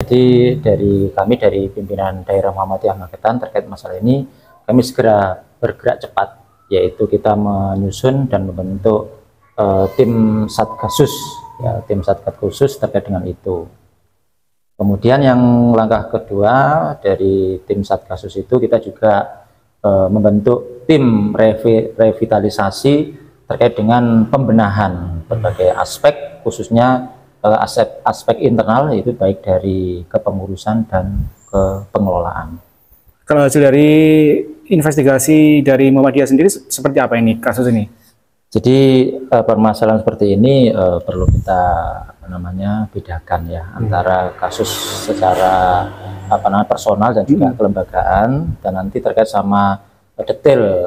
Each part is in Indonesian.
Jadi dari pimpinan daerah Muhammadiyah Magetan terkait masalah ini, kami segera bergerak cepat, yaitu kita menyusun dan membentuk tim satgasus, ya, tim satgas khusus terkait dengan itu. Kemudian yang langkah kedua dari tim satgasus itu, kita juga membentuk tim revitalisasi terkait dengan pembenahan berbagai aspek, khususnya aspek internal, yaitu baik dari kepengurusan dan kepengelolaan. Kalau dari investigasi dari Muhammadiyah sendiri seperti apa ini kasus ini? Jadi permasalahan seperti ini perlu kita bedakan ya antara kasus secara personal dan juga kelembagaan, dan nanti terkait sama detail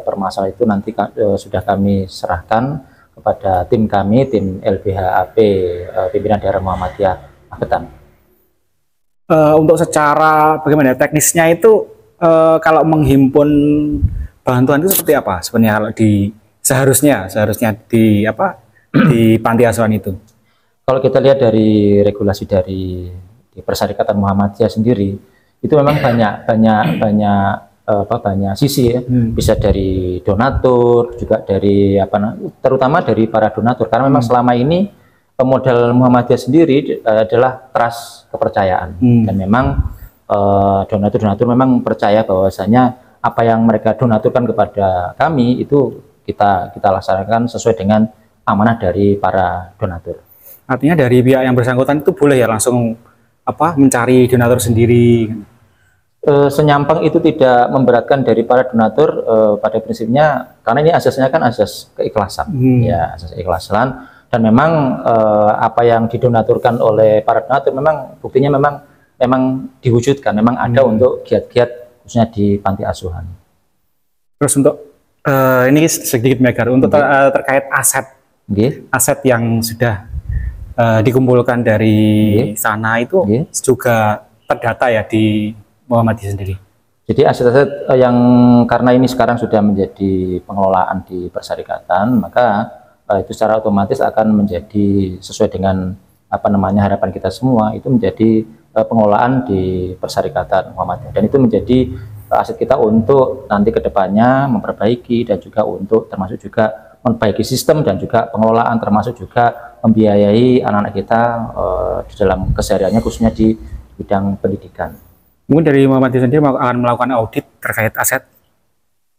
permasalahan itu nanti sudah kami serahkan kepada tim kami, tim LBHAP pimpinan daerah Muhammadiyah Magetan. Untuk secara bagaimana teknisnya itu kalau menghimpun bantuan itu seperti apa sebenarnya kalau seharusnya di panti asuhan itu? Kalau kita lihat dari regulasi di Persyarikatan Muhammadiyah sendiri, itu memang banyak sisi ya. Bisa dari donatur, juga dari terutama dari para donatur, karena memang selama ini modal Muhammadiyah sendiri adalah trust, kepercayaan, dan memang donatur memang percaya bahwasanya apa yang mereka donaturkan kepada kami itu kita laksanakan sesuai dengan amanah dari para donatur. Artinya dari pihak yang bersangkutan itu boleh ya langsung mencari donatur sendiri? Senyampang itu tidak memberatkan dari para donatur pada prinsipnya, karena ini asasnya kan asas keikhlasan, ya, asas keikhlasan, dan memang apa yang didonaturkan oleh para donatur memang buktinya memang diwujudkan, memang ada untuk giat-giat khususnya di panti asuhan. Terus untuk ini sedikit Megar untuk terkait aset yang sudah dikumpulkan dari sana itu juga terdata ya di Muhammadiyah sendiri. Jadi aset-aset yang karena ini sekarang sudah menjadi pengelolaan di Persyarikatan, maka itu secara otomatis akan menjadi sesuai dengan harapan kita semua, itu menjadi pengelolaan di Persyarikatan Muhammadiyah, dan itu menjadi aset kita untuk nanti kedepannya memperbaiki dan juga untuk termasuk juga memperbaiki sistem dan juga pengelolaan, termasuk juga membiayai anak-anak kita di dalam kesehariannya khususnya di bidang pendidikan. Mungkin dari Muhammadiyah sendiri akan melakukan audit terkait aset?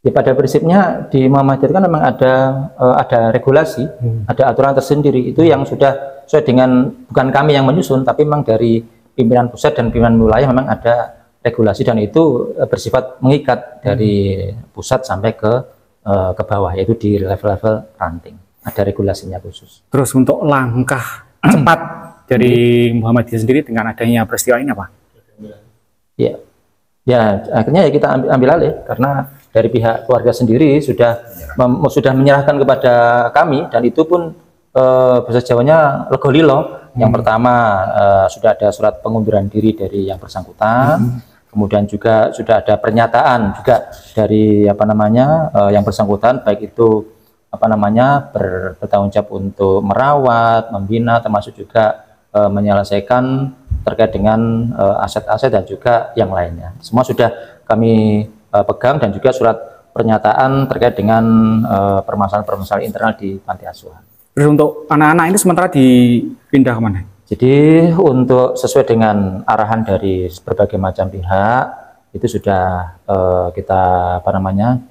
Ya, pada prinsipnya di Muhammadiyah kan memang ada regulasi, ada aturan tersendiri, itu yang sudah sesuai dengan, bukan kami yang menyusun, tapi memang dari pimpinan pusat dan pimpinan wilayah memang ada regulasi, dan itu bersifat mengikat dari pusat sampai ke bawah, yaitu di level-level ranting, ada regulasinya khusus. Terus untuk langkah cepat dari Muhammadiyah sendiri dengan adanya peristiwa ini apa? Ya, akhirnya ya kita ambil alih, karena dari pihak keluarga sendiri sudah menyerahkan kepada kami, dan itu pun bahasa Jawanya legolilo. Yang pertama sudah ada surat pengunduran diri dari yang bersangkutan, kemudian juga sudah ada pernyataan juga dari yang bersangkutan, baik itu bertanggung jawab untuk merawat, membina, termasuk juga menyelesaikan terkait dengan aset-aset dan juga yang lainnya. Semua sudah kami pegang, dan juga surat pernyataan terkait dengan permasalahan-permasalahan internal di panti asuhan. Terus untuk anak-anak ini sementara dipindah kemana? Jadi untuk sesuai dengan arahan dari berbagai macam pihak, itu sudah kita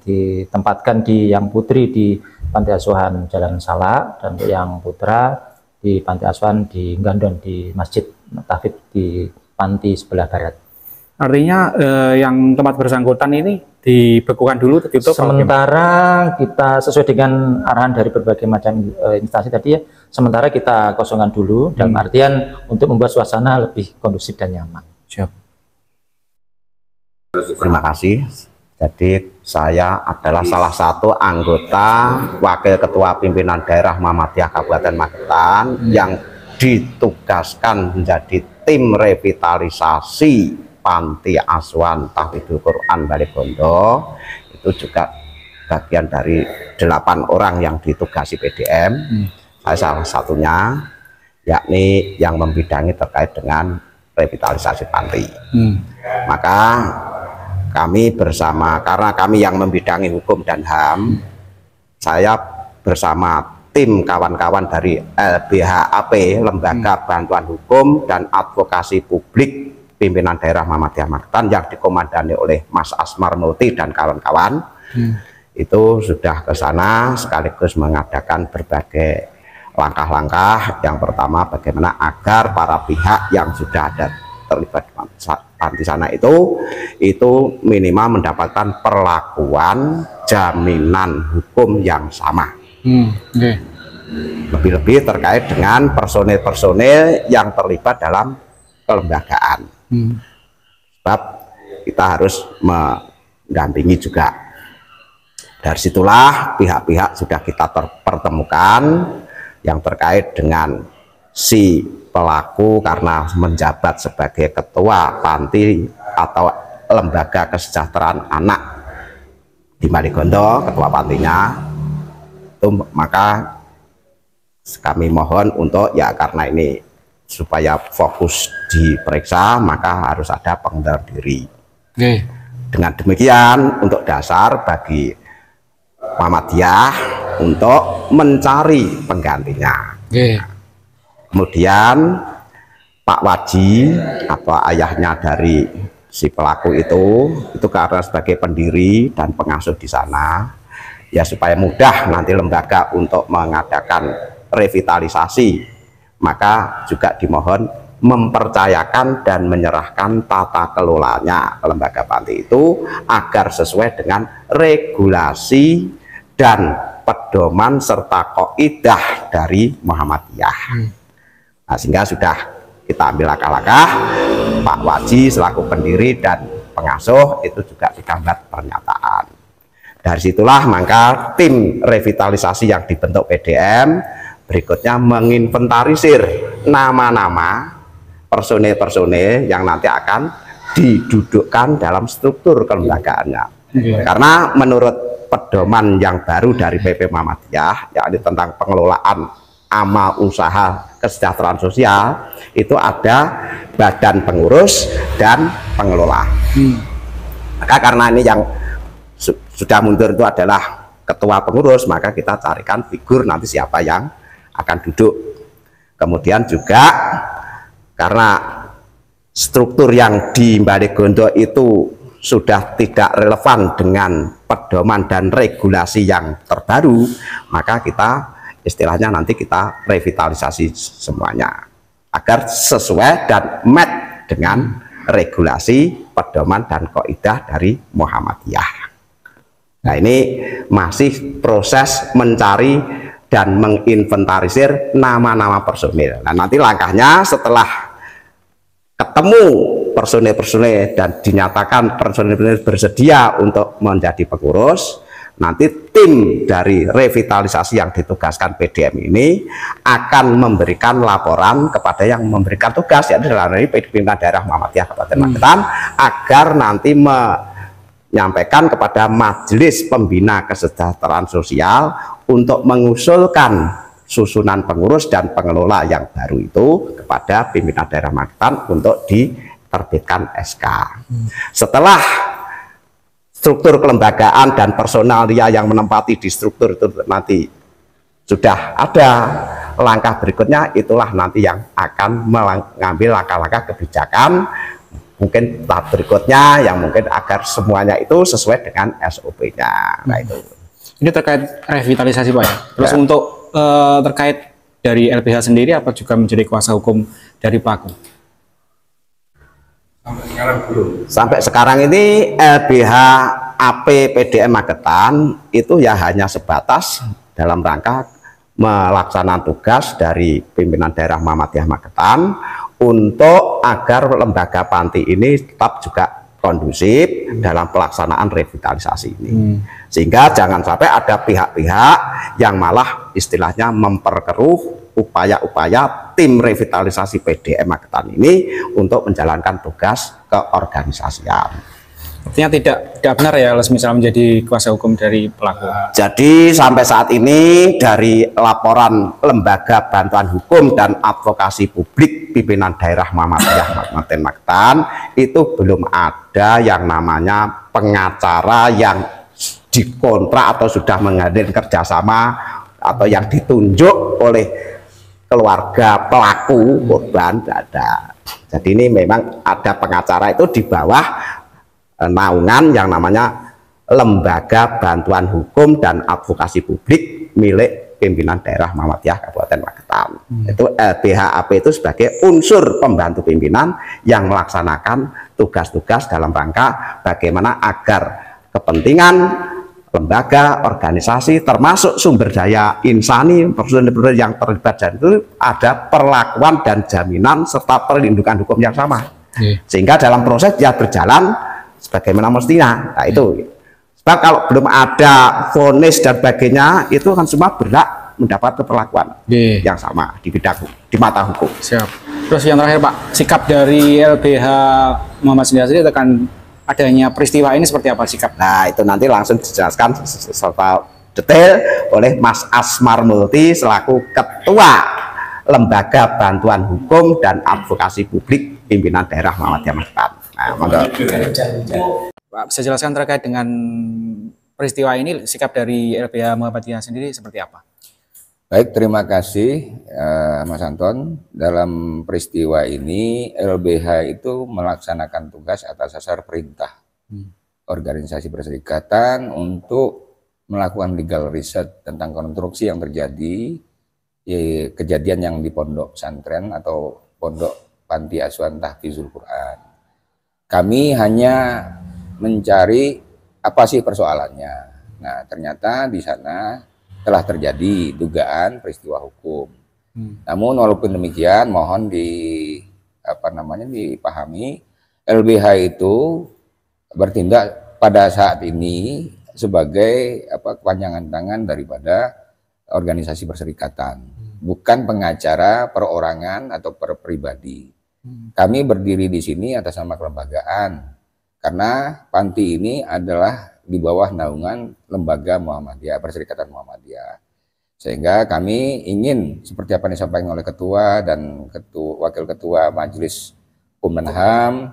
ditempatkan di yang putri di panti asuhan Jalan Salak, dan untuk yang putra di panti asuhan di Gandon di Masjid Tafid di panti sebelah barat. Artinya yang tempat bersangkutan ini dibekukan dulu, ditutup? Sementara kita sesuai dengan arahan dari berbagai macam instansi tadi ya, sementara kita kosongkan dulu, dalam artian untuk membuat suasana lebih kondusif dan nyaman. Siap. Terima kasih. Jadi saya adalah salah satu anggota Wakil Ketua Pimpinan Daerah Muhammadiyah Kabupaten Magetan yang ditugaskan menjadi tim revitalisasi Panti Asuhan Tahfidul Quran Balaibondo. Itu juga bagian dari 8 orang yang ditugasi PDM. Saya salah satunya, yakni yang membidangi terkait dengan revitalisasi panti. Maka kami bersama, karena kami yang membidangi hukum dan HAM, saya bersama tim kawan-kawan dari LBHAP, Lembaga Bantuan Hukum dan Advokasi Publik Pimpinan Daerah Muhammadiyah Magetan, yang dikomandani oleh Mas Asmar Multi dan kawan-kawan, itu sudah ke sana sekaligus mengadakan berbagai langkah-langkah. Yang pertama, bagaimana agar para pihak yang sudah ada terlibat panti sana itu minimal mendapatkan perlakuan jaminan hukum yang sama. Lebih-lebih terkait dengan personil-personil yang terlibat dalam kelembagaan. Sebab kita harus mendampingi juga. Dari situlah pihak-pihak sudah kita pertemukan yang terkait dengan si pelaku karena menjabat sebagai ketua panti atau lembaga kesejahteraan anak di Maligondo, ketua pantinya itu, maka kami mohon untuk karena ini supaya fokus diperiksa, maka harus ada pengunduran diri. Dengan demikian untuk dasar bagi Muhammadiyah untuk mencari penggantinya. Kemudian Pak Waji atau ayahnya dari si pelaku itu karena sebagai pendiri dan pengasuh di sana, ya supaya mudah nanti lembaga untuk mengadakan revitalisasi, maka juga dimohon mempercayakan dan menyerahkan tata kelolanya ke lembaga panti itu agar sesuai dengan regulasi dan pedoman serta kaidah dari Muhammadiyah. Nah, sehingga sudah kita ambil langkah-langkah. Pak Waji selaku pendiri dan pengasuh itu juga kita buat pernyataan. Dari situlah maka tim revitalisasi yang dibentuk PDM berikutnya menginventarisir nama-nama personil-personil yang nanti akan didudukkan dalam struktur kelembagaannya. Karena menurut pedoman yang baru dari PP Muhammadiyah, yakni tentang pengelolaan amal usaha kesejahteraan sosial, itu ada badan pengurus dan pengelola. Maka karena ini yang sudah mundur itu adalah ketua pengurus, maka kita carikan figur nanti siapa yang akan duduk. Kemudian juga karena struktur yang di Maligondo itu sudah tidak relevan dengan pedoman dan regulasi yang terbaru, maka kita istilahnya nanti kita revitalisasi semuanya agar sesuai dan match dengan regulasi, pedoman dan kaidah dari Muhammadiyah. Nah, ini masih proses mencari dan menginventarisir nama-nama personil. Nah, nanti langkahnya setelah ketemu personil-personil dan dinyatakan personil-personil bersedia untuk menjadi pengurus, nanti tim dari revitalisasi yang ditugaskan PDM ini akan memberikan laporan kepada yang memberikan tugas, yaitu dalam ini Pimpinan Daerah Muhammadiyah Kabupaten Magetan, agar nanti menyampaikan kepada Majelis Pembina Kesejahteraan Sosial untuk mengusulkan susunan pengurus dan pengelola yang baru itu kepada Pimpinan Daerah Magetan untuk diterbitkan SK. Setelah struktur kelembagaan dan personalia yang menempati di struktur itu nanti sudah ada, langkah berikutnya itulah nanti yang akan mengambil langkah-langkah kebijakan mungkin tahap berikutnya yang mungkin agar semuanya itu sesuai dengan SOP-nya. Nah, itu. Ini terkait revitalisasi Pak ya. Terus untuk terkait dari LBH sendiri apa juga menjadi kuasa hukum dari pelaku? Sampai sekarang belum. Sampai sekarang ini LBH AP PDM Magetan itu ya hanya sebatas dalam rangka melaksanakan tugas dari Pimpinan Daerah Muhammadiyah Magetan untuk agar lembaga panti ini tetap juga kondusif dalam pelaksanaan revitalisasi ini. Sehingga jangan sampai ada pihak-pihak yang malah istilahnya memperkeruh upaya-upaya tim revitalisasi PDM Magetan ini untuk menjalankan tugas keorganisasian. Artinya tidak benar ya misalnya menjadi kuasa hukum dari pelaku. Jadi sampai saat ini dari laporan Lembaga Bantuan Hukum dan Advokasi Publik Pimpinan Daerah Muhammadiyah Kabupaten Magetan itu belum ada yang namanya pengacara yang dikontrak atau sudah menjalin kerjasama atau yang ditunjuk oleh keluarga pelaku korban, tidak ada. Jadi ini memang ada pengacara itu di bawah naungan yang namanya Lembaga Bantuan Hukum dan Advokasi Publik milik Pimpinan Daerah Muhammadiyah Kabupaten Magetan. Itu LBHAP itu sebagai unsur pembantu pimpinan yang melaksanakan tugas-tugas dalam rangka bagaimana agar kepentingan lembaga, organisasi, termasuk sumber daya insani, personil yang terlibat dan itu ada perlakuan dan jaminan serta perlindungan hukum yang sama. Sehingga dalam proses dia berjalan sebagaimana mestinya. Nah itu. Sebab kalau belum ada vonis dan sebagainya, itu akan semua berhak mendapat perlakuan yang sama di bidang di mata hukum. Siap. Terus yang terakhir Pak, sikap dari LBH Muhammad sendiri akan adanya peristiwa ini seperti apa sikap? Nah itu nanti langsung dijelaskan serta detail oleh Mas Asmar Multi selaku Ketua Lembaga Bantuan Hukum dan Advokasi Publik Pimpinan Daerah Muhammadiyah Magetan. Nah, Pak, bisa jelaskan terkait dengan peristiwa ini sikap dari LBH Muhammadiyah sendiri seperti apa? Baik, terima kasih Mas Anton. Dalam peristiwa ini LBH itu melaksanakan tugas atas dasar perintah organisasi perserikatan untuk melakukan legal research tentang konstruksi yang terjadi, kejadian yang di pondok pesantren atau pondok panti asuhan Tahfizul Quran. Kami hanya mencari apa sih persoalannya. Nah, ternyata di sana telah terjadi dugaan peristiwa hukum. Namun walaupun demikian mohon dipahami LBH itu bertindak pada saat ini sebagai kepanjangan tangan daripada organisasi perserikatan, bukan pengacara perorangan atau per pribadi. Kami berdiri di sini atas nama kelembagaan karena panti ini adalah di bawah naungan Lembaga Muhammadiyah, Perserikatan Muhammadiyah. Sehingga kami ingin, seperti apa yang disampaikan oleh Ketua dan Wakil Ketua Majelis Hukum dan HAM,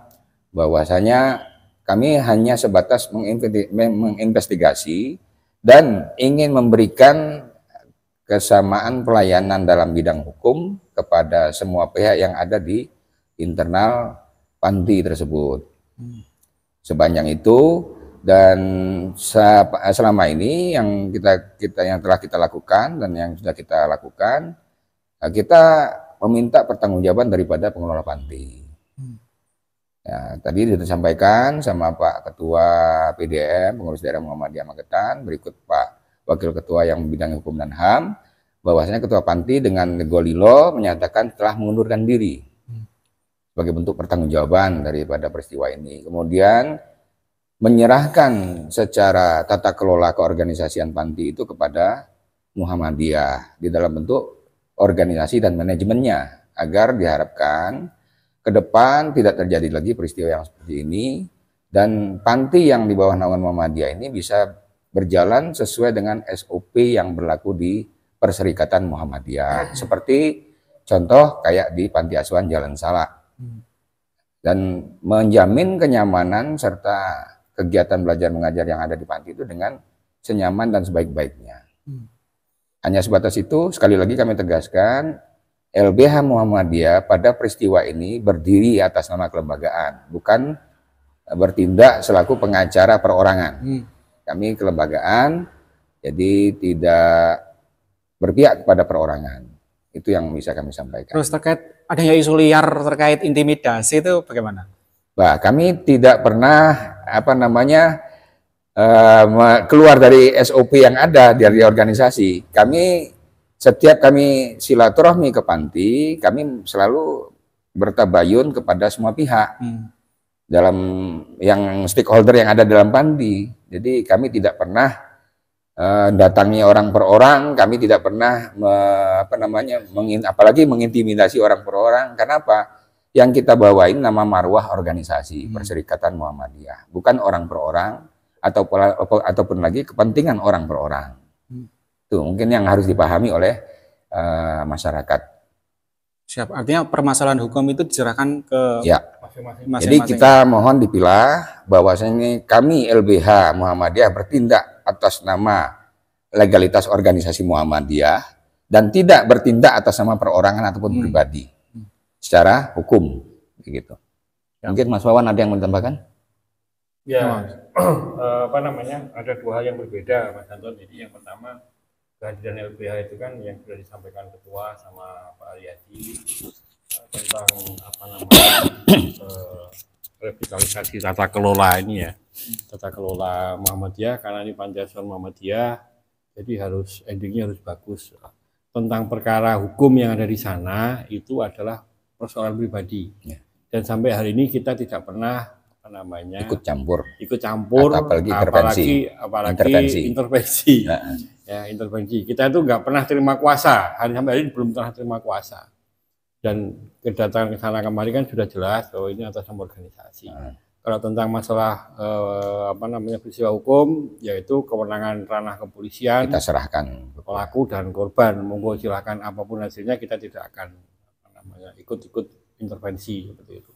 bahwasanya kami hanya sebatas menginvestigasi dan ingin memberikan kesamaan pelayanan dalam bidang hukum kepada semua pihak yang ada di internal panti tersebut. Sepanjang itu. Dan selama ini yang telah kita lakukan dan yang sudah kita lakukan, kita meminta pertanggungjawaban daripada pengelola panti. Ya, tadi disampaikan sama Pak Ketua PDM, Pengurus Daerah Muhammadiyah Magetan, berikut Pak Wakil Ketua yang bidang hukum dan HAM, bahwasanya Ketua Panti dengan Golilo menyatakan telah mengundurkan diri sebagai bentuk pertanggungjawaban daripada peristiwa ini. Kemudian menyerahkan secara tata kelola keorganisasian panti itu kepada Muhammadiyah di dalam bentuk organisasi dan manajemennya agar diharapkan ke depan tidak terjadi lagi peristiwa yang seperti ini dan panti yang di bawah naungan Muhammadiyah ini bisa berjalan sesuai dengan SOP yang berlaku di Perserikatan Muhammadiyah seperti contoh kayak di Panti Asuhan Jalan Salak dan menjamin kenyamanan serta kegiatan belajar mengajar yang ada di panti itu dengan senyaman dan sebaik-baiknya. Hanya sebatas itu, sekali lagi kami tegaskan, LBH Muhammadiyah pada peristiwa ini berdiri atas nama kelembagaan, bukan bertindak selaku pengacara perorangan. Kami kelembagaan, jadi tidak berpihak kepada perorangan. Itu yang bisa kami sampaikan. Terus terkait adanya isu liar terkait intimidasi itu bagaimana? Bah, kami tidak pernah keluar dari SOP yang ada dari organisasi. Setiap kami silaturahmi ke panti, kami selalu bertabayun kepada semua pihak dalam yang stakeholder yang ada dalam panti. Jadi kami tidak pernah datangi orang per orang, kami tidak pernah apalagi mengintimidasi orang per orang. Kenapa? Yang kita bawain nama marwah organisasi Perserikatan Muhammadiyah, bukan orang per orang ataupun lagi kepentingan orang per orang. Itu mungkin yang harus dipahami oleh masyarakat. Siap. Artinya permasalahan hukum itu diserahkan ke masing-masing. Jadi kita mohon dipilah bahwasanya kami LBH Muhammadiyah bertindak atas nama legalitas organisasi Muhammadiyah dan tidak bertindak atas nama perorangan ataupun pribadi secara hukum, begitu. Mungkin Mas Wawan ada yang mau ditambahkan? Ya, ada dua hal yang berbeda, Mas Anton. Jadi yang pertama, kehadiran LBH itu kan yang sudah disampaikan Ketua sama Pak Aryadi tentang revitalisasi tata kelola ini ya, tata kelola Muhammadiyah, karena ini Pancasila Muhammadiyah, jadi endingnya harus bagus. Tentang perkara hukum yang ada di sana itu adalah persoalan pribadi, dan sampai hari ini kita tidak pernah ikut campur, apalagi intervensi. Ya, intervensi. Kita itu nggak pernah terima kuasa, sampai hari ini belum pernah terima kuasa. Dan kedatangan ke sana kemarin kan sudah jelas bahwa ini atas nama organisasi. Kalau tentang masalah peristiwa hukum, yaitu kewenangan ranah kepolisian, kita serahkan pelaku dan korban. Monggo silakan apapun hasilnya, kita tidak akan ikut-ikut intervensi seperti itu.